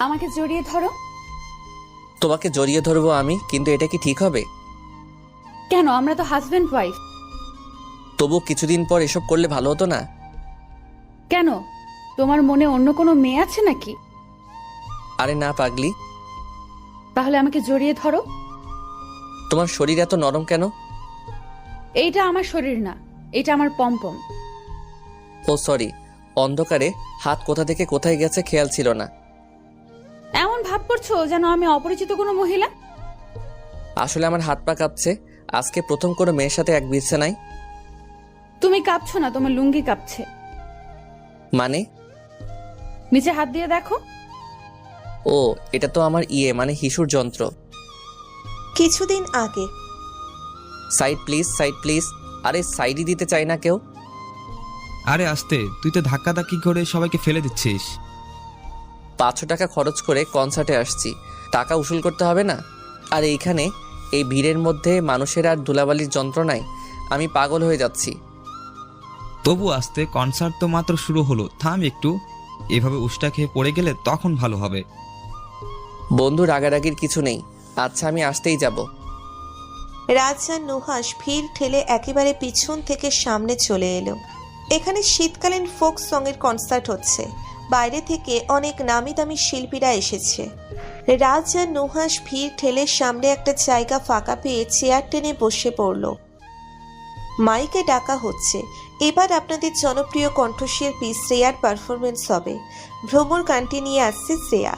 আমাকে জড়িয়ে ধরো। তোমাকে জড়িয়ে ধরবো আমি, কিন্তু এটা কি ঠিক হবে? কেন? আমরা তো হাজবেন্ড ওয়াইফ। তবু কিছুদিন পর এসব করলে ভালো হতো না? কেন? তোমার মনে অন্য কোনো মেয়ে আছে নাকি? আরে না পাগলি। তাহলে আমাকে জড়িয়ে ধরো। তোমার শরীর এত নরম কেন? এইটা আমার শরীর না, এটা আমার পম্পম। ও সরি, অন্ধকারে হাত কোথা থেকে কোথায় গেছে খেয়াল ছিল না। এমন ভাব করছো যেন আমি অপরিচিত কোনো মহিলা। আসলে আমার হাত পা কাঁপছে। আজকে প্রথম কোনো মেয়ের সাথে এক বিছানায়। তুমি কাঁপছো না, তোমার লুঙ্গি কাঁপছে। মানে? নিচে হাত দিয়ে দেখো। ও, এটা তো আমার মানে হিসুর যন্ত্র। কিছুদিন আগে। Side please, side please. আরে সাইডই দিতে চাই না কেউ। আরে আস্তে, তুই তো ধাক্কাধাক্কি করে সবাইকে ফেলে দিচ্ছিস। 500 টাকা খরচ করে কনসার্টে আসছি, টাকা উসুল করতে হবে না? আর এইখানে এই ভিড়ের মধ্যে মানুষের আর ধুলাবালির যন্ত্রণায় আমি পাগল হয়ে যাচ্ছি। তবু আস্তে, কনসার্ট তো মাত্র শুরু হলো, থাম একটু। এভাবে উষ্টা খেয়ে পড়ে গেলে তখন ভালো হবে। বন্ধু, রাগারাগির কিছু নেই। আচ্ছা, আমি আসতেই যাব। রাজ আর নুহাস ভিড় ঠেলে একেবারে পিছন থেকে সামনে চলে এলো। এখানে শীতকালীন ফোক সঙের কনসার্ট হচ্ছে। বাইরে থেকে অনেক নামি দামি শিল্পীরা এসেছে। রাজ আর নুহাস ভিড় ঠেলে সামনে একটা জায়গা ফাঁকা পেয়ে চেয়ার টেনে বসে পড়ল। মাইকে ডাকা হচ্ছে, এবার আপনাদের জনপ্রিয় কণ্ঠশিল্পী শ্রেয়ার পারফরমেন্স হবে। ভ্রমর গানটি নিয়ে আসছে শ্রেয়া।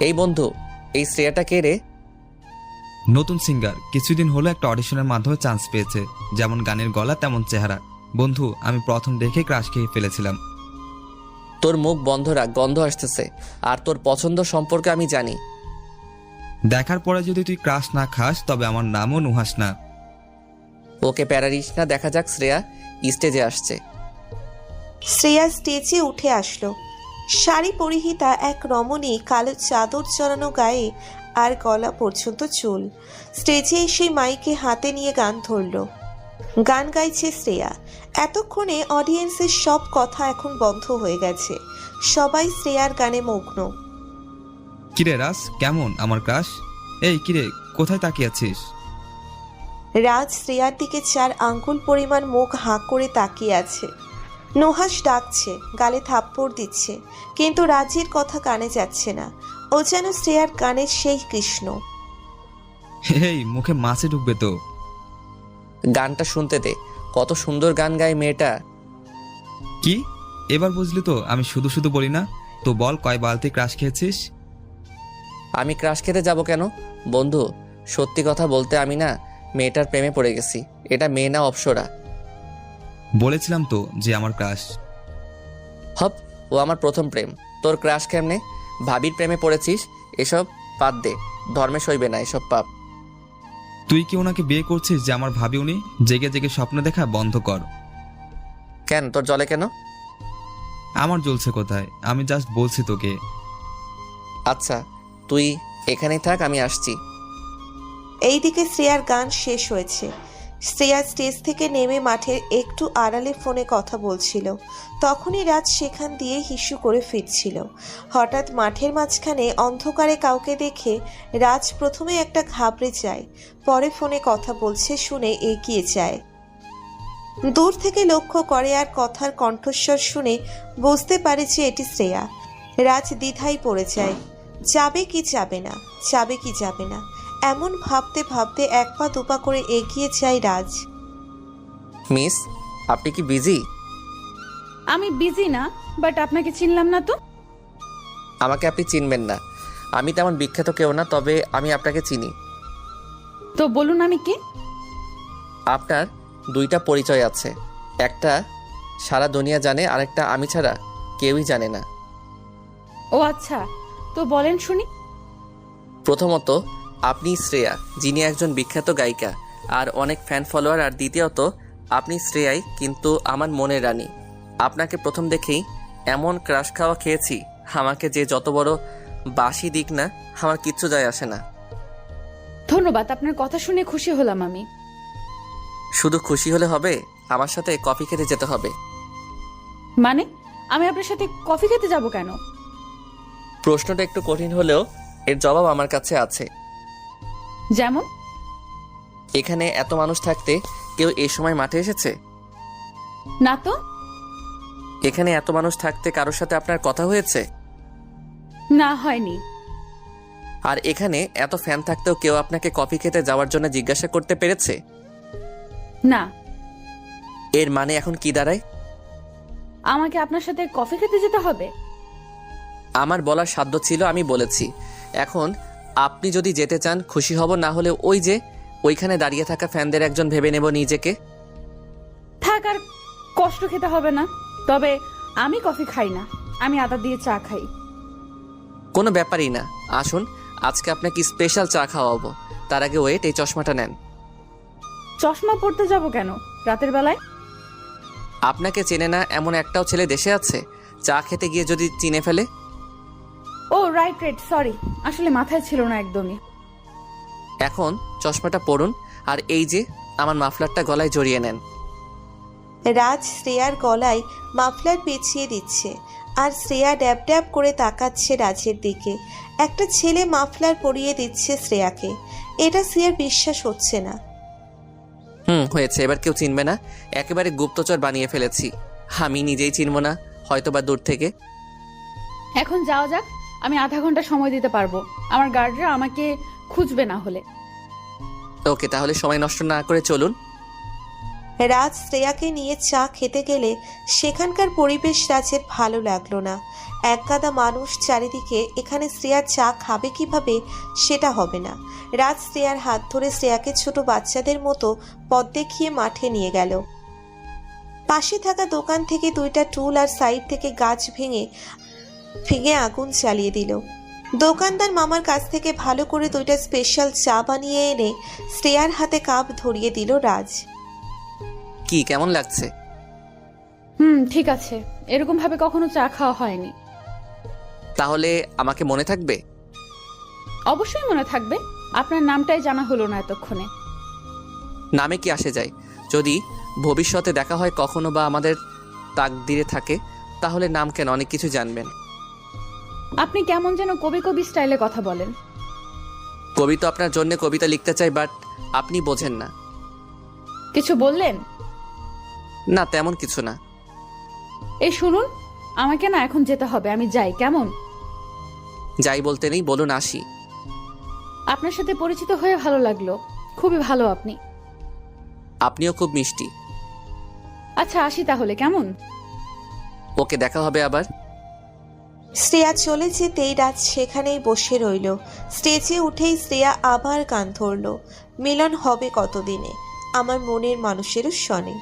এই বন্ধু, এই শ্রেয়াটা কে রে? নতুন সিঙ্গার, কিছুদিন হলো একটা অডিশনের মাধ্যমে চান্স পেয়েছে। যেমন গানের গলা তেমন চেহারা। বন্ধু, আমি প্রথম দেখে ক্রাশ খেয়ে ফেলেছিলাম। তোর মুখ বন্ধ রাখ, গন্ধ আসতেছে। আর তোর পছন্দ সম্পর্কে আমি জানি। দেখার পরে যদি তুই ক্রাশ না খাস তবে আমার নামও নুহাস না। ওকে প্যারারিস না, দেখা যাক। শ্রেয়া স্টেজে আসছে। শ্রেয়া স্টেজে উঠে আসলো। শাড়ি পরিহিতা এক রমণী, কালো চাদর চড়ানো গায়ে আর গলা পর্যন্ত চুল। স্টেজে এসে মাইকে হাতে নিয়ে গান ধরল। গান গাইছে শ্রেয়া। এতক্ষণে অডিয়েন্সের সব কথা এখন বন্ধ হয়ে গেছে। সবাই শ্রেয়ার গানে মগ্ন। কিরে রাজ, কেমন আমার ক্রাশ? এই কিরে, কোথায় তাকিয়ে আছিস? রাজ শ্রেয়ার দিকে 4 আঙ্গুল পরিমাণ মুখ হাঁ করে তাকিয়ে আছে। নুহাস ডাকছে, গালে থাপ্পড় দিচ্ছে, কিন্তু রাজের কথা কানে যাচ্ছে না। ও যেন শ্রেয়ার গানের সেই কৃষ্ণ। এই মুখে মাছে ঢুকবে তো। গানটা শুনতে দে, কত সুন্দর গান গায় মেয়েটা। কি? এবার বুঝলি তো আমি শুধু শুধু বলি না। তো বল, কয় বালতি ক্রাশ খেয়েছিস? আমি ক্রাশ খেতে যাব কেন বন্ধু? সত্যি কথা বলতে আমি না মেয়েটার প্রেমে পড়ে গেছি। এটা মেয়ে না, অপ্সরা। বলেছিলাম তো যে আমার ক্রাশ। হপ, ও আমার প্রথম প্রেম। তোর ক্রাশ কেমনে? ভাবির প্রেমে পড়েছিস? এসব বাদ দে, ধর্মে সইবে না এসব পাপ। তুই কি ওনাকে বিয়ে করছিস যে আমার ভাবি? উনি জেগে জেগে স্বপ্ন দেখা বন্ধ কর। কেন, তোর জলে কেন? আমার জ্বলছে কোথায়? আমি জাস্ট বলছি তোকে। আচ্ছা, তুই এখানেই থাক, আমি আসছি। এইদিকে শ্রেয়ার গান শেষ হয়েছে। শ্রেয়া স্টেজ থেকে নেমে মাঠের একটু আড়ালে ফোনে কথা বলছিল। তখনই রাজ সেখান দিয়ে হিসু করে ফিরছিল। হঠাৎ মাঠের মাঝখানে অন্ধকারে কাউকে দেখে রাজ প্রথমে একটা ঘাবড়ে যায়, পরে ফোনে কথা বলছে শুনে এগিয়ে যায়। দূর থেকে লক্ষ্য করে আর কথার কণ্ঠস্বর শুনে বুঝতে পারে যে এটি শ্রেয়া। রাজ দ্বিধায় পড়ে যায়, যাবে কি যাবে না, যাবে কি যাবে না, এমন ভাবতে ভাবতে 1 পা 2 পা করে এগিয়ে যায় রাজ। মিস, আপনি কি বিজি? আমি বিজি না, বাট আপনাকে চিনলাম না তো। আমাকে আপনি চিনবেন না, আমি তেমন বিখ্যাত কেউ না, তবে আমি আপনাকে চিনি। তো বলুন আমি কে? আপনার 2টা পরিচয় আছে। একটা সারা দুনিয়া জানে, আরেকটা আমি ছাড়া কেউই জানে না। ও আচ্ছা, তো বলেন শুনি। প্রথমত, আপনি শ্রেয়া, যিনি একজন বিখ্যাত গায়িকা আর অনেক ফ্যান ফলোয়ার। আর দ্বিতীয়ত, আপনি শ্রেয়াই কিন্তু আমার মনের রানী। আপনাকে প্রথম দেখেই এমন ক্রাশ খাওয়া খেয়েছি, আমাকে যে যত বড় বাসি দিক না, আমার কিচ্ছু যায় আসে না। ধন্যবাদ, আপনার কথা শুনে খুশি হলাম আমি। শুধু খুশি হলে হবে, আমার সাথে কফি খেতে যেতে হবে। মানে আমি আপনার সাথে কফি খেতে যাব কেন? প্রশ্নটা একটু কঠিন হলেও এর জবাব আমার কাছে আছে। যেমন? এখানে এত মানুষ থাকতে কেউ এই সময় মাঠে এসেছে? না তো। এখানে এত মানুষ থাকতে কারোর সাথে আপনার কথা হয়েছে? না, হয়নি। আর এখানে এত ফ্যান থাকতেও কেউ আপনাকে কফি খেতে যাওয়ার জন্য জিজ্ঞাসা করতে পেরেছে? না। এর মানে এখন কি দাঁড়ায়? আমাকে আপনার সাথে কফি খেতে যেতে হবে? আমার বলার সাধ্য ছিল, আমি বলেছি। এখন আপনি যদি যেতে চান খুশি হব, না হলে ওই যে ওইখানে দাঁড়িয়ে থাকা ফ্যানদের একজন ভেবে নেব নিজেকে। থাক, আর কষ্ট খেতে হবে না। তবে আমি কফি খাই না, আমি আদা দিয়ে চা খাই। কোনো ব্যাপারই না, আসুন আজকে আপনাকে স্পেশাল চা খাওয়াবো। তার আগে ওয়েট, এই চশমাটা নেন। চশমা পড়তে যাব কেন রাতের বেলায়? আপনাকে চেনে না এমন একটাও ছেলে দেশে আছে? চা খেতে গিয়ে যদি চিনে ফেলে? ও রাইট, সরি, আসলে মাথায় ছিল না একদমই। এখন চশমাটা পরুন, আর এই যে আমার মাফলারটা গলায় জড়িয়ে নেন। রাজ শ্রেয়ার গলায় মাফলার পেঁচিয়ে দিচ্ছে, আর শ্রেয়া ড্যাব ড্যাব করে তাকাচ্ছে রাজের দিকে। একটা ছেলে মাফলার পরিয়ে দিচ্ছে শ্রেয়াকে। এটা শ্রেয়ার বিশ্বাস হচ্ছে না। হয়েছে, এবার কেউ চিনবে না। একেবারে গুপ্তচর বানিয়ে ফেলেছি। আমি নিজেই চিনব না, হয়তোবা দূর থেকে। এখন যাওয়া যাক, আমি আধা ঘন্টা সময় দিতে পারবো। আমার গার্ডরা আমাকে খুঁজবে না হলে। ওকে, তাহলে সময় নষ্ট না করে চলুন। রাজ শ্রেয়াকে নিয়ে চা খেতে গেলে সেখানকার পরিবেশ রাজের ভালো লাগলো না। একগাদা মানুষ চারিদিকে, এখানে শ্রেয়া চা খাবে কিভাবে সেটা হবে না। রাজ শ্রেয়ার হাত ধরে শ্রেয়াকে ছোট বাচ্চাদের মতো পথ দেখিয়ে মাঠে নিয়ে গেল। পাশে থাকা দোকান থেকে দুইটা টুল আর সাইড থেকে গাছ ভেঙে আগুন জ্বালিয়ে দিল। দোকানদার মামার কাছ থেকে ভালো করে দুইটা স্পেশাল চা বানিয়ে এনে শ্রেয়ার হাতে কাপ ধরিয়ে দিল রাজ। কি কেমন লাগছে? ঠিক আছে, এরকম ভাবে কখনো চা খাওয়া হয়নি। তাহলে আমাকে মনে থাকবে? অবশ্যই মনে থাকবে। আপনার নামটাই জানা হলো না এতক্ষণে। নামে কি আসে যায়? যদি ভবিষ্যতে দেখা হয় কখনো বা আমাদের তাকদিরে থাকে, তাহলে নাম কেন, অনেক কিছু জানবেন। আপনি কেমন যেন কবি কবি স্টাইলে কথা বলেন। কবি তো আপনার জন্য কবিতা লিখতে চাই, বাট আপনি বোঝেন না। কিছু বললেন? না, তেমন কিছু না। এই শুনুন, আমাকে না এখন যেতে হবে, আমি যাই কেমন? যাই বলতে নেই, বলুন আসি। আপনার সাথে পরিচিত হয়ে ভালো লাগলো, খুবই ভালো আপনি। আপনিও খুব মিষ্টি। আচ্ছা আসি তাহলে, কেমন? ওকে, দেখা হবে আবার। শ্রেয়া চলে যেতেই রাজ সেখানেই বসে রইল। স্টেজে উঠেই শ্রেয়া আবার গান ধরল, মিলন হবে কতদিনে আমার মনের মানুষেরও শনে।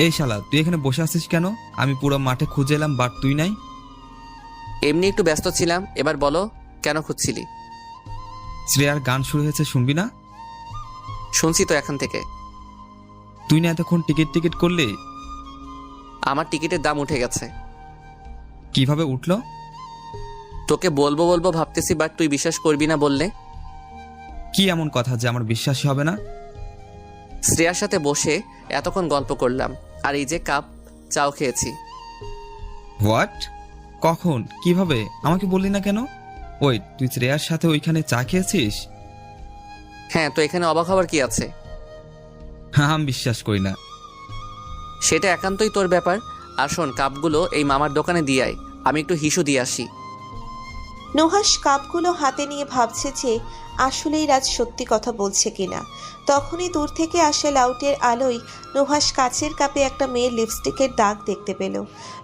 এই শালা, তুই এখানে বসে আছিস কেন? আমি পুরো মাঠে খুঁজে এলাম, বাট তুই নাই। এমনি একটু ব্যস্ত ছিলাম। এবার বলো, কেন খুঁজছিলি? শ্রেয়ার গান শুরু হয়েছে, শুনবি না? শুনছি তো এখান থেকে। তুই না এতক্ষণ টিকিট করলি? আমার টিকিটের দাম উঠে গেছে। কিভাবে উঠলো? তোকে বলবো বলবো ভাবতেছি, বাট তুই বিশ্বাস করবি না বললে। কি এমন কথা যে আমার বিশ্বাসই হবে না? শ্রেয়ার সাথে বসে এতক্ষণ গল্প করলাম, আর এই যে কাপ চাও খেয়েছি। হোয়াট? কখন? কিভাবে? আমাকে বললি না কেন? ওই, তুই শ্রেয়ার সাথে ওইখানে চা খেয়েছিস? হ্যাঁ, তো এখানে অবাক হওয়ার কি আছে? হ্যাঁ, আমি বিশ্বাস করি না। সেটা একান্তই তোর ব্যাপার। আর শোন, কাপগুলো এই মামার দোকানে দিয়ে আয়, আমি একটু হিসু দিয়ে আসি। নুহাস কাপগুলো হাতে নিয়ে ভাবছে যে আসলেই রাজ সত্যি কথা বলছে কিনা। তখনই দূর থেকে আসা লাউটের আলোয় নুহাস কাচের কাপে একটা মেয়ের লিপস্টিকের দাগ দেখতে পেল।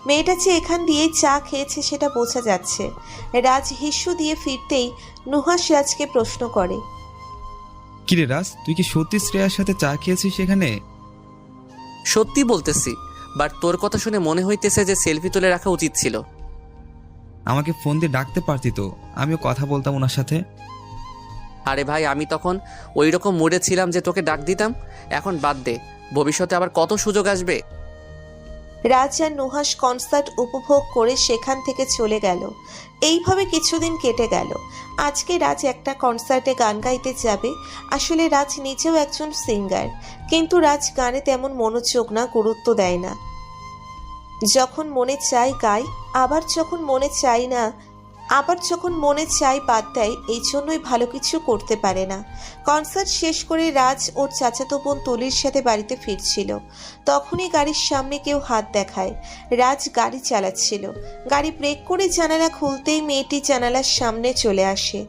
মেয়েটা যে এখান দিয়েই চা খেয়েছে সেটা বোঝা যাচ্ছে। রাজ হিস্যু দিয়ে ফিরতেই নুহাস রাজকে প্রশ্ন করে, কিরে রাজ, তুই কি সত্যি শ্রেয়ার সাথে চা খেয়েছিস সেখানে? সত্যি বলতেছি, বাট তোর কথা শুনে মনে হইতেছে যে সেলফি তুলে রাখা উচিত ছিল। আমাকে ফোন দিয়ে ডাকতে পারতি তো, আমিও কথা বলতাম ওনার সাথে। আরে ভাই, আমি তখন ওই রকম মুডে ছিলাম যে তোকে ডাক দিতাম। এখন বাদ দে, ভবিষ্যতে আবার কত সুযোগ আসবে। রাজ আর নুহাস কনসার্ট উপভোগ করে সেখান থেকে চলে গেল। এইভাবে কিছুদিন কেটে গেল। আজকে রাজ একটা কনসার্টে গান গাইতে যাবে। আসলে রাজ নিজেও একজন সিঙ্গার, কিন্তু রাজ গানে তেমন মনোযোগ না, গুরুত্ব দেয় না। যখন মনে চায় গায়, আবার যখন মনে চায় না, আবার যখন মনে চায় বাদ দেয়। এই জন্যই ভালো কিছু করতে পারে না। কনসার্ট শেষ করে রাজ ওর চাচাতো বোন তুলির সাথে বাড়িতে ফিরছিল। তখনই গাড়ির সামনে কেউ হাত দেখায়। রাজ গাড়ি চালাচ্ছিল। গাড়ি ব্রেক করে জানালা খুলতেই মেয়েটি জানালার সামনে চলে আসে।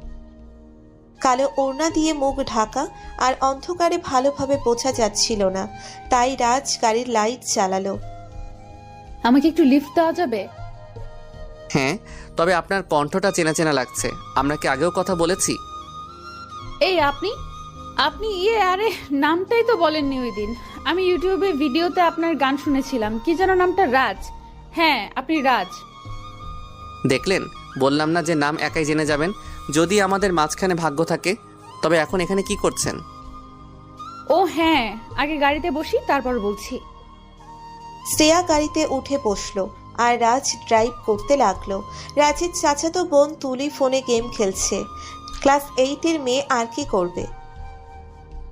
কালো ওড়না দিয়ে মুখ ঢাকা, আর অন্ধকারে ভালোভাবে বোঝা যাচ্ছিল না, তাই রাজ গাড়ির লাইট জ্বালালো। আমাকে একটু লিফট দেওয়া যাবে? হ্যাঁ, তবে আপনার কণ্ঠটা চেনা চেনা লাগছে। আমরা কি আগেও কথা বলেছি? এই আপনি আপনি আরে নামটাই তো বলেননি ওই দিন। আমি ইউটিউবে ভিডিওতে আপনার গান শুনেছিলাম, কি যেন নামটা? রাজ। হ্যাঁ, আপনি রাজ। দেখলেন, বললাম না যে নাম একাই জেনে যাবেন যদি আমাদের মাঝখানে ভাগ্য থাকে। তবে এখন এখানে কি করছেন? ও হ্যাঁ, আগে গাড়িতে বসি, তারপর বলছি। শ্রেয়া গাড়িতে উঠে বসলো আর রাজ ড্রাইভ করতে লাগলো। রাজের চাচাতো বোন তুলি ফোনে গেম খেলছে। ক্লাস 8-এর মেয়ে আর কি করবে?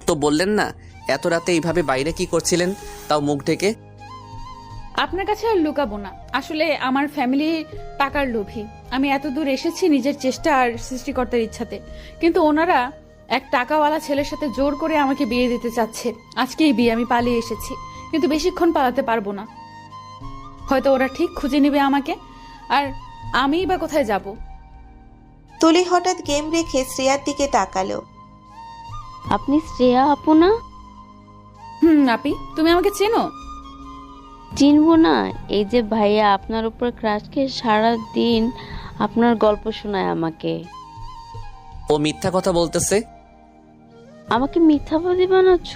তো বললেন না এত রাতে এইভাবে বাইরে কি করছিলেন, তাও মুখ ঢেকে? আপনার কাছে আর লুকাবো না, আসলে আমার ফ্যামিলি টাকার লোভী। আমি এত দূর এসেছি নিজের চেষ্টা আর সৃষ্টিকর্তার ইচ্ছাতে, কিন্তু ওনারা এক টাকাওয়ালা ছেলের সাথে জোর করে আমাকে বিয়ে দিতে চাচ্ছে। আজকেই বিয়ে, আমি পালিয়ে এসেছি, কিন্তু বেশিক্ষণ পালাতে পারবো না। হয়তো ওরা ঠিক খুঁজে নেবে আমাকে, আর আমিই বা কোথায় যাব? তুলি হঠাৎ গেম রেখে শ্রেয়ার দিকে তাকালো। আপনি শ্রেয়া আপু না? আপি, তুমি আমাকে চেনো? চিনবো না? এই যে ভাইয়া আপনার উপর ক্রাশ খেয়ে সারা দিন আপনার গল্প শোনায় আমাকে। ও মিথ্যা কথা বলতেছে। আমাকে মিথ্যাবাদী বানাচ্ছ?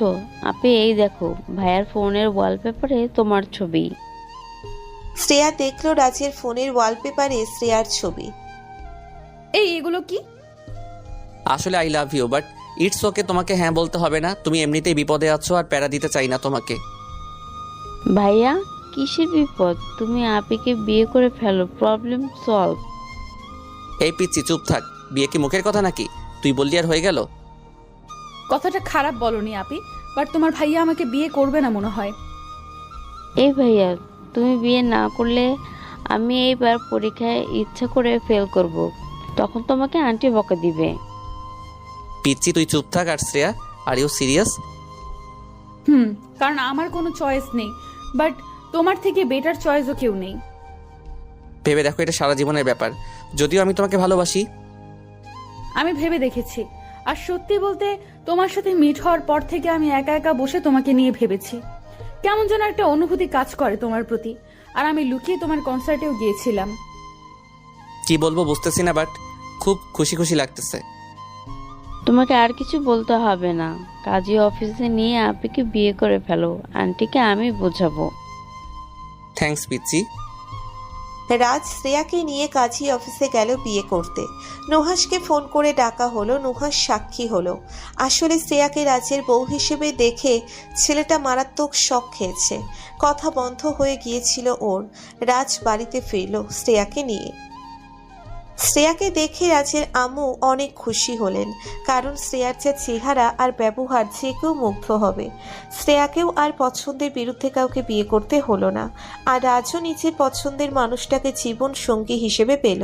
আপনি এই দেখো, ভাইয়ার ফোনের ওয়ালপেপারে তোমার ছবি। শ্রেয়া দেখলো রাজের ফোনের ওয়ালপেপারে শ্রেয়ার ছবি। এগুলো কি? আসলে I love you, but it's okay, তোমাকে হ্যাঁ বলতে হবে না। তুমি এমনিতেই বিপদে আছো আর প্যারা দিতে চাই না তোমাকে। ভাইয়া কিসের বিপদ? তুমি আপিকে বিয়ে করে ফেলো, প্রবলেম সলভ। এই পিচ্ছি চুপ থাক। বিয়ে কি মুখের কথা নাকি? তুই বললি আর হয়ে গেল? কথাটা খারাপ বলনি আপি, বাট তোমার ভাইয়া আমাকে বিয়ে করবে না মনে হয়। এই ভাইয়া, তুমি বিয়ে না করলে আমি এইবার পরীক্ষায় ইচ্ছা করে ফেল করব, তখন তোমাকে আন্টি বকা দিবে। পিচ্ছি তুই চুপ থাক। আর শ্রেয়া, আর ইউ সিরিয়াস? কারণ আমার কোনো চয়েস নেই, বাট তোমার থেকে বেটার চয়েসও কেউ নেই। ভেবে দেখো, এটা সারা জীবনের ব্যাপার। যদিও আমি তোমাকে ভালোবাসি। আমি ভেবে দেখেছি, আর সত্যি বলতে তোমার সাথে মিট হওয়ার পর থেকে আমি একা একা বসে তোমাকে নিয়ে ভেবেছি। কেমন যেন একটা অনুভূতি কাজ করে তোমার প্রতি, আর আমি লুকিয়ে তোমার কনসার্টেও গিয়েছিলাম। কি বলবো বুঝতেছি না, বাট খুব খুশি খুশি লাগতেছে। তোমাকে আর কিছু বলতে হবে না, কাজী অফিসে নিয়ে আপিকে বিয়ে করে ফেলো, আন্টিকে আমি বোঝাবো। থ্যাঙ্কস পিচ্ছি। রাজ শ্রেয়াকে নিয়ে কাজী অফিসে গেল বিয়ে করতে। নুহাসকে ফোন করে ডাকা হলো, নুহাস সাক্ষী হলো। আসলে শ্রেয়াকে রাজের বউ হিসেবে দেখে ছেলেটা মারাত্মক শক খেয়েছে। কথা বন্ধ হয়ে গিয়েছিল ওর। রাজ বাড়িতে ফিরল শ্রেয়াকে নিয়ে। শ্রেয়াকে দেখে রাজের আম্মু অনেক খুশি হলেন, কারণ শ্রেয়ার যা চেহারা আর ব্যবহার যে কেউ মুগ্ধ হবে। শ্রেয়াকেও আর পছন্দের বিরুদ্ধে কাউকে বিয়ে করতে হলো না, আর রাজও নিজের পছন্দের মানুষটাকে জীবন সঙ্গী হিসেবে পেল।